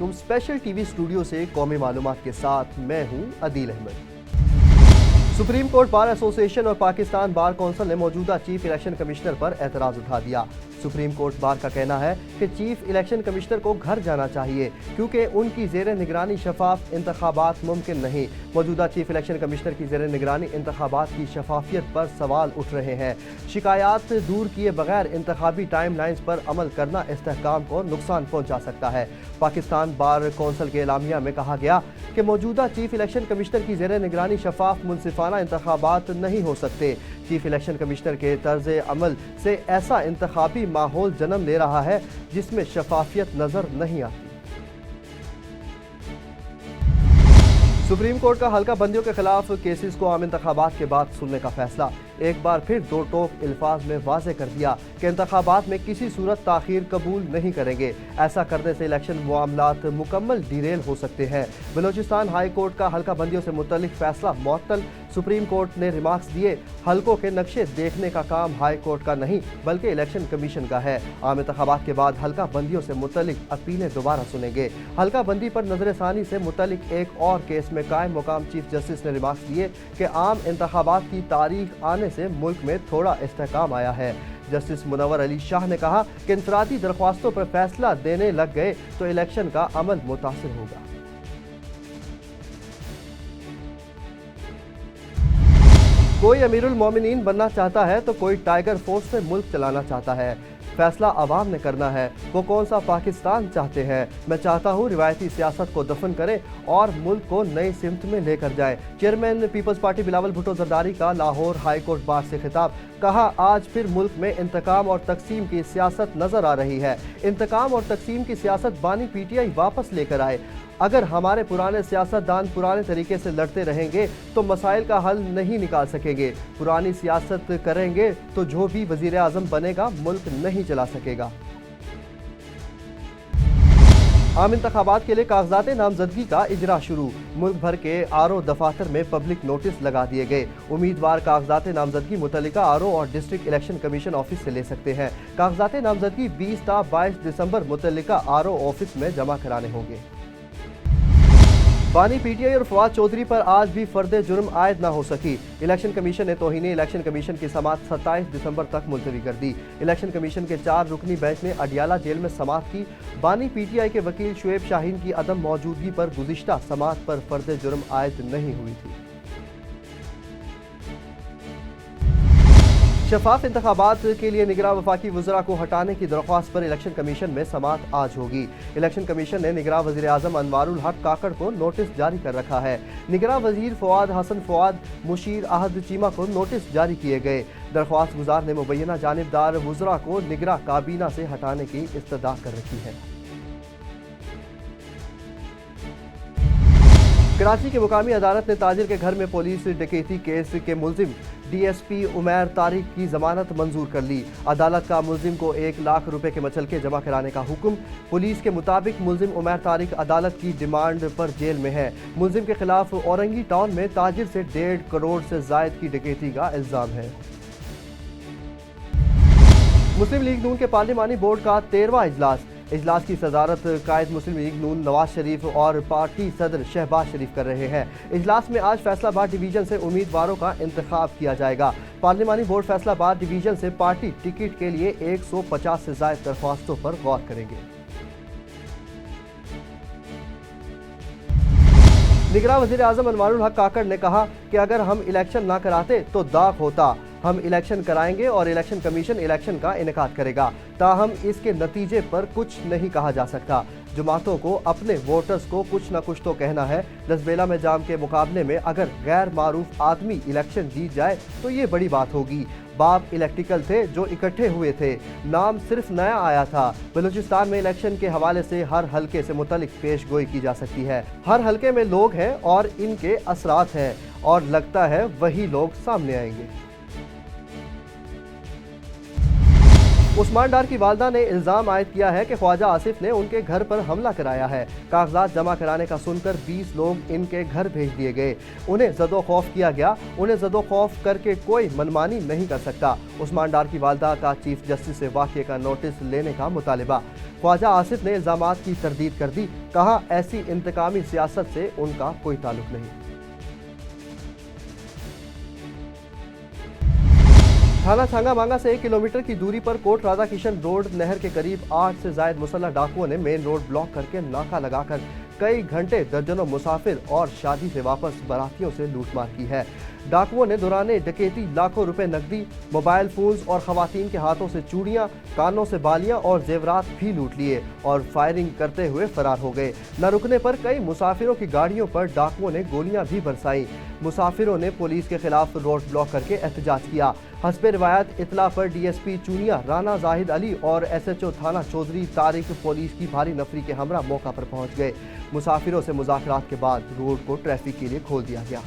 तुम special TV studio से कौमी मालूमात के साथ मैं हूं Adeel Ahmed. Supreme court bar association और पाकिस्तान बार कौंसिल ने मौजूदा चीफ इलेक्शन कमिश्नर पर एतराज उठा दिया। सुप्रीम कोर्ट बार का कहना है कि चीफ इलेक्शन कमिश्नर को घर जाना चाहिए क्योंकि उनकी ज़ेर निगरानी शफाफ इंतखाबात मुमकिन नहीं। मौजूदा चीफ इलेक्शन कमिश्नर की ज़ेर निगरानी इंतखाबात की शफाफियत पर सवाल उठ रहे हैं। शिकायत दूर किए बगैर इंतखाबी टाइम लाइन्स पर अमल करना इस्तेहकाम को नुकसान पहुँचा सकता है। पाकिस्तान बार कौंसिल के एलामिया में कहा गया कि मौजूदा चीफ इलेक्शन कमिश्नर की ज़ेर निगरानी शफाफ मुनसिफाना इंतखाबात नहीं हो सकते। चीफ इलेक्शन कमिश्नर के तर्ज अमल से ऐसा इंतखाबी माहौल जन्म ले रहा है जिसमें शफाफियत नजर नहीं आती। सुप्रीम कोर्ट का हल्का बंदियों के खिलाफ केसेस को आम इंतखाबात के बाद सुनने का फैसला एक बार फिर दो टोक अल्फाज में वाज़े कर दिया कि इंतखाबात में किसी सूरत ताखीर कबूल नहीं करेंगे। ऐसा करने से इलेक्शन मामलात मुकम्मल डिरेल हो सकते हैं। बलूचिस्तान हाई कोर्ट का हल्का बंदियों से मुतल्लिक फैसला मुअत्तल। सुप्रीम कोर्ट ने रिमार्क्स दिए, हल्कों के नक्शे देखने का काम हाई कोर्ट का नहीं बल्कि इलेक्शन कमीशन का है। आम इंतखाबात के बाद हल्का बंदियों से मुतल्लिक अपीलें दोबारा सुनेंगे। हल्का बंदी पर नजरसानी से मुतल्लिक एक और केस में कायम मुकाम चीफ जस्टिस ने रिमार्क्स दिए कि आम इंतखाबात की तारीख आने से मुल्क में थोड़ा इस्तेहकाम आया है। जस्टिस मुनव्वर अली शाह ने कहा कि इंफरादी दरख्वास्तों पर फैसला देने लग गए तो इलेक्शन का अमल मुतासिर होगा। कोई अमीरुल मोमिनीन बनना चाहता है तो कोई टाइगर फोर्स में मुल्क चलाना चाहता है। फैसला अवाम ने करना है वो कौन सा पाकिस्तान चाहते हैं। मैं चाहता हूँ रिवायती सियासत को दफन करें और मुल्क को नई सिमत में लेकर जाए। चेयरमैन पीपल्स पार्टी बिलावल भुट्टो जरदारी का लाहौर हाई कोर्ट बार से खिताब। कहा, आज फिर मुल्क में इंतकाम और तकसीम की सियासत नजर आ रही है। इंतकाम और तकसीम की सियासत बानी पीटीआई वापस लेकर आए। अगर हमारे पुराने सियासतदान पुराने तरीके से लड़ते रहेंगे तो मसाइल का हल नहीं निकाल सकेंगे। पुरानी सियासत करेंगे तो जो भी वजीर आज़म बनेगा मुल्क नहीं चला सकेगा। आम इंतखाबात के लिए कागजात नामजदगी का इजरा शुरू। मुल्क भर के आरओ दफातर में पब्लिक नोटिस लगा दिए गए। उम्मीदवार कागजात नामजदगी मुतल्लिका आरओ और डिस्ट्रिक्ट इलेक्शन कमीशन ऑफिस से ले सकते हैं। कागजात नामजदगी 20 ता 22 दिसंबर मुतल्लिका आरओ ऑफिस में जमा कराने होंगे। बानी पीटीआई और फवाद चौधरी पर आज भी फर्द जुर्म आयद न हो सकी। इलेक्शन कमीशन ने तौहीने इलेक्शन कमीशन की समाअत 27 दिसंबर तक मुलतवी कर दी। इलेक्शन कमीशन के 4 रुकनी बेंच ने अडियाला जेल में समाअत की। बानी पीटीआई के वकील शुएब शाहीन की अदम मौजूदगी पर गुज़िश्ता समाअत पर फर्द जुर्म आयद नहीं हुई थी। शफाफ इंतखाबात के लिए निगरां वफाकी वज़रा को हटाने की दरख्वास्त पर इलेक्शन कमीशन में समाअत आज होगी। इलेक्शन कमीशन ने निगरां वज़ीर आज़म अनवारुल हक काकड़ को नोटिस जारी कर रखा है। निगरां वज़ीर फवाद हसन फवाद मुशीर आहद चीमा को नोटिस जारी किए गए। दरख्वास्त गुजार ने मुबैना जानिबदार वज़रा को निगरां काबीना से हटाने की इस्तदा कर रखी है। कराची की मुकामी अदालत ने ताजिर के घर में पुलिस डकैती केस के मुलजिम डीएसपी उमैर तारिक की जमानत मंजूर कर ली। अदालत का मुलजिम को 1 लाख रुपए के मचलके जमा कराने का हुक्म। पुलिस के मुताबिक मुलजिम उमैर तारिक अदालत की डिमांड पर जेल में है। मुलजिम के खिलाफ औरंगी टाउन में ताजिर से 1.5 करोड़ से जायद की डकैती का इल्जाम है। मुस्लिम लीग नून के पार्लिमानी बोर्ड का 13वां इजलास की सदारत कायद मुस्लिम लीग नून नवाज शरीफ और पार्टी सदर शहबाज शरीफ कर रहे हैं। इजलास में आज फैसलाबाद डिवीजन से उम्मीदवारों का इंतखाब किया जाएगा। पार्लिमानी बोर्ड फैसलाबाद डिवीजन से पार्टी टिकट के लिए 150 से ज्यादा दरख्वास्तों पर गौर करेंगे। निगरां वज़ीर आज़म अनवारुल हक काकड़ ने कहा कि अगर हम इलेक्शन ना कराते तो दाग होता। हम इलेक्शन कराएंगे और इलेक्शन कमीशन इलेक्शन का इनेकाद करेगा। ताहम इसके नतीजे पर कुछ नहीं कहा जा सकता। जमातों को अपने वोटर्स को कुछ न कुछ तो कहना है। लसबेला में जाम के मुकाबले में अगर गैर मारूफ आदमी इलेक्शन जीत जाए तो ये बड़ी बात होगी। बाप इलेक्ट्रिकल थे जो इकट्ठे हुए थे, नाम सिर्फ नया आया था। बलूचिस्तान में इलेक्शन के हवाले से हर हलके से मुतल्लिक पेश गोई की जा सकती है। हर हलके में लोग हैं और इनके असरात हैं और लगता है वही लोग सामने आएंगे। عثمان ڈار کی والدہ نے الزام عائد کیا ہے کہ خواجہ آصف نے ان کے گھر پر حملہ کرایا ہے۔ کاغذات جمع کرانے کا سن کر 20 لوگ ان کے گھر بھیج دیے گئے۔ انہیں زد و خوف کیا گیا۔ انہیں زد و خوف کر کے کوئی منمانی نہیں کر سکتا۔ عثمان ڈار کی والدہ کا چیف جسٹس سے واقعے کا نوٹس لینے کا مطالبہ۔ خواجہ آصف نے الزامات کی تردید کر دی۔ کہا ایسی انتقامی سیاست سے ان کا کوئی تعلق نہیں۔ تھانہ چھانگا مانگا سے 1 کلومیٹر کی دوری پر کوٹ راجہ کشن روڈ نہر کے قریب 8 سے زائد مسلح ڈاکوؤں نے مین روڈ بلاک کر کے ناکہ لگا کر کئی گھنٹے درجنوں مسافر اور شادی سے واپس براتیوں سے لوٹ مار کی ہے۔ ڈاکوؤں نے دوران ڈکیتی لاکھوں روپے نقدی، موبائل فونز اور خواتین کے ہاتھوں سے چوڑیاں، کانوں سے بالیاں اور زیورات بھی لوٹ لیے اور فائرنگ کرتے ہوئے فرار ہو گئے۔ نہ رکنے پر کئی مسافروں کی گاڑیوں پر ڈاکوؤں نے گولیاں بھی برسائیں۔ مسافروں نے پولیس کے خلاف روڈ بلاک کر کے احتجاج کیا۔ حسب روایت اطلاع پر ڈی ایس پی چونیا رانا زاہد علی اور ایس ایچ او تھانہ چودھری طارق پولیس کی بھاری نفری کے ہمراہ موقع پر پہنچ گئے۔ مسافروں سے مذاکرات کے بعد روڈ کو ٹریفک کے لیے کھول دیا گیا۔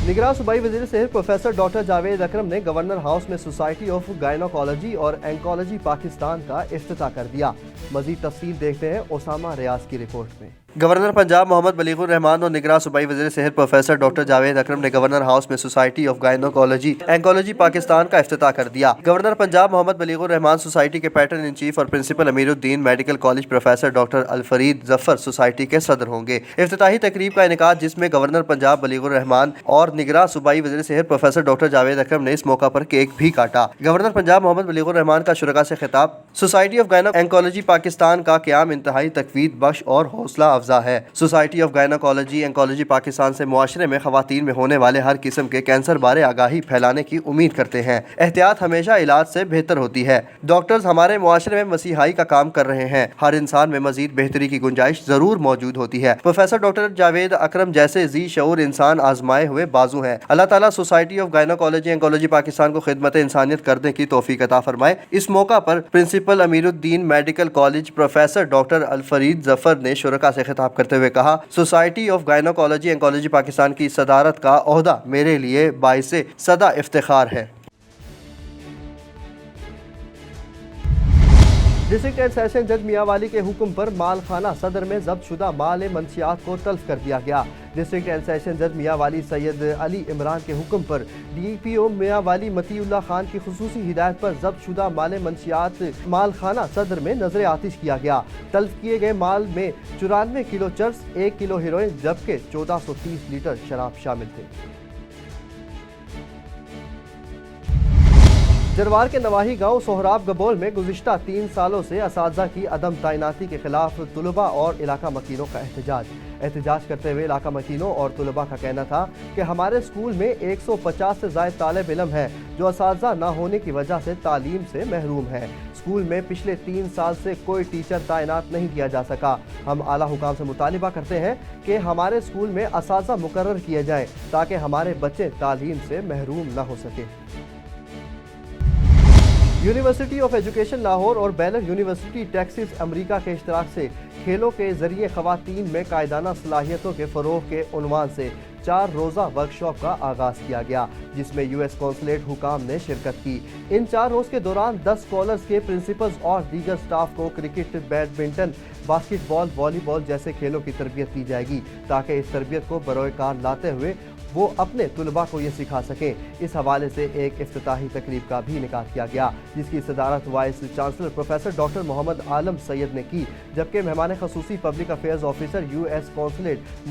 نگراں صوبائی وزیر صحت پروفیسر ڈاکٹر جاوید اکرم نے گورنر ہاؤس میں سوسائٹی آف گائنوکالوجی اور اینکالوجی پاکستان کا افتتاح کر دیا۔ مزید تفصیل دیکھتے ہیں اسامہ ریاض کی رپورٹ میں۔ گورنر پنجاب محمد بلیغ الرحمان اور نگراں صوبائی وزیر صحت پروفیسر ڈاکٹر جاوید اکرم نے گورنر ہاؤس میں سوسائٹی آف گائنوکالوجی اینکالوجی پاکستان کا افتتاح کر دیا۔ گورنر پنجاب محمد بلیغ الرحمان سوسائٹی کے پیٹرن ان چیف اور پرنسپل امیر الدین میڈیکل کالج پروفیسر ڈاکٹر الفرید ظفر سوسائٹی کے صدر ہوں گے۔ افتتاحی تقریب کا انعقاد جس میں گورنر پنجاب بلیغ الرحمان اور نگراں صوبائی وزیر صحت پروفیسر ڈاکٹر جاوید اکرم نے اس موقع پر کیک بھی کاٹا۔ گورنر پنجاب محمد بلیغ الرحمان کا شرکاء سے خطاب: سوسائٹی آف گائنو اینکالوجی پاکستان کا قیام انتہائی تقویت بخش اور حوصلہ افزا ہے۔ سوسائٹی آف گائنوکالوجی اینکالوجی پاکستان سے معاشرے میں خواتین میں ہونے والے ہر قسم کے کینسر بارے آگاہی پھیلانے کی امید کرتے ہیں۔ احتیاط ہمیشہ علاج سے بہتر ہوتی ہے۔ ڈاکٹرز ہمارے معاشرے میں مسیحائی کا کام کر رہے ہیں۔ ہر انسان میں مزید بہتری کی گنجائش ضرور موجود ہوتی ہے۔ پروفیسر ڈاکٹر جاوید اکرم جیسے ذی شعور انسان آزمائے ہوئے بازو ہیں۔ اللہ تعالیٰ سوسائٹی آف گائنوکالوجی اینکالوجی پاکستان کو خدمت انسانیت کرنے کی توفیق عطا فرمائے۔ اس موقع پر پرنسپل امیر الدین میڈیکل کالج پروفیسر ڈاکٹر الفرید ظفر نے شرکاء سے خطاب کرتے ہوئے کہا: سوسائٹی آف گائنوکالوجی اینکالوجی پاکستان کی صدارت کا عہدہ میرے لیے باعث صدا افتخار ہے۔ ڈسٹرکٹ اینڈ سیشن جج میاں والی کے حکم پر مال خانہ صدر میں ضبط شدہ مال منشیات کو تلف کر دیا گیا۔ ڈسٹرکٹ اینڈ سیشن جج میاں والی سید علی عمران کے حکم پر ڈی پی او میاں والی متی اللہ خان کی خصوصی ہدایت پر ضبط شدہ مال منشیات مال خانہ صدر میں نظر آتش کیا گیا۔ تلف کیے گئے مال میں 94 کلو چرس، 1 کلو ہیروئن جبکہ 1430 لیٹر شراب شامل تھے۔ جروار کے نواحی گاؤں سہراب گبول میں گزشتہ 3 سالوں سے اساتذہ کی عدم تعیناتی کے خلاف طلباء اور علاقہ مکینوں کا احتجاج کرتے ہوئے علاقہ مکینوں اور طلباء کا کہنا تھا کہ ہمارے اسکول میں 150 سے زائد طالب علم ہیں جو اساتذہ نہ ہونے کی وجہ سے تعلیم سے محروم ہیں۔ اسکول میں پچھلے 3 سال سے کوئی ٹیچر تعینات نہیں کیا جا سکا۔ ہم اعلیٰ حکام سے مطالبہ کرتے ہیں کہ ہمارے اسکول میں اساتذہ مقرر کیے جائیں تاکہ ہمارے بچے تعلیم سے محروم نہ ہو سکیں۔ یونیورسٹی آف ایجوکیشن لاہور اور بیلر یونیورسٹی ٹیکساس امریکہ کے اشتراک سے کھیلوں کے ذریعے خواتین میں قائدانہ صلاحیتوں کے فروغ کے عنوان سے 4 روزہ ورکشاپ کا آغاز کیا گیا جس میں یو ایس کونسلیٹ حکام نے شرکت کی۔ ان 4 روز کے دوران 10 کالرز کے پرنسپلز اور دیگر سٹاف کو کرکٹ، بیڈمنٹن، باسکٹ بال، والی بال جیسے کھیلوں کی تربیت دی جائے گی تاکہ اس تربیت کو بروئے کار لاتے ہوئے وہ اپنے طلباء کو یہ سکھا سکیں۔ اس حوالے سے ایک افتتاحی تقریب کا بھی انعقاد کیا گیا جس کی صدارت وائس چانسلر پروفیسر ڈاکٹر محمد عالم سید نے کی، جبکہ مہمان خصوصی public affairs officer U S consulate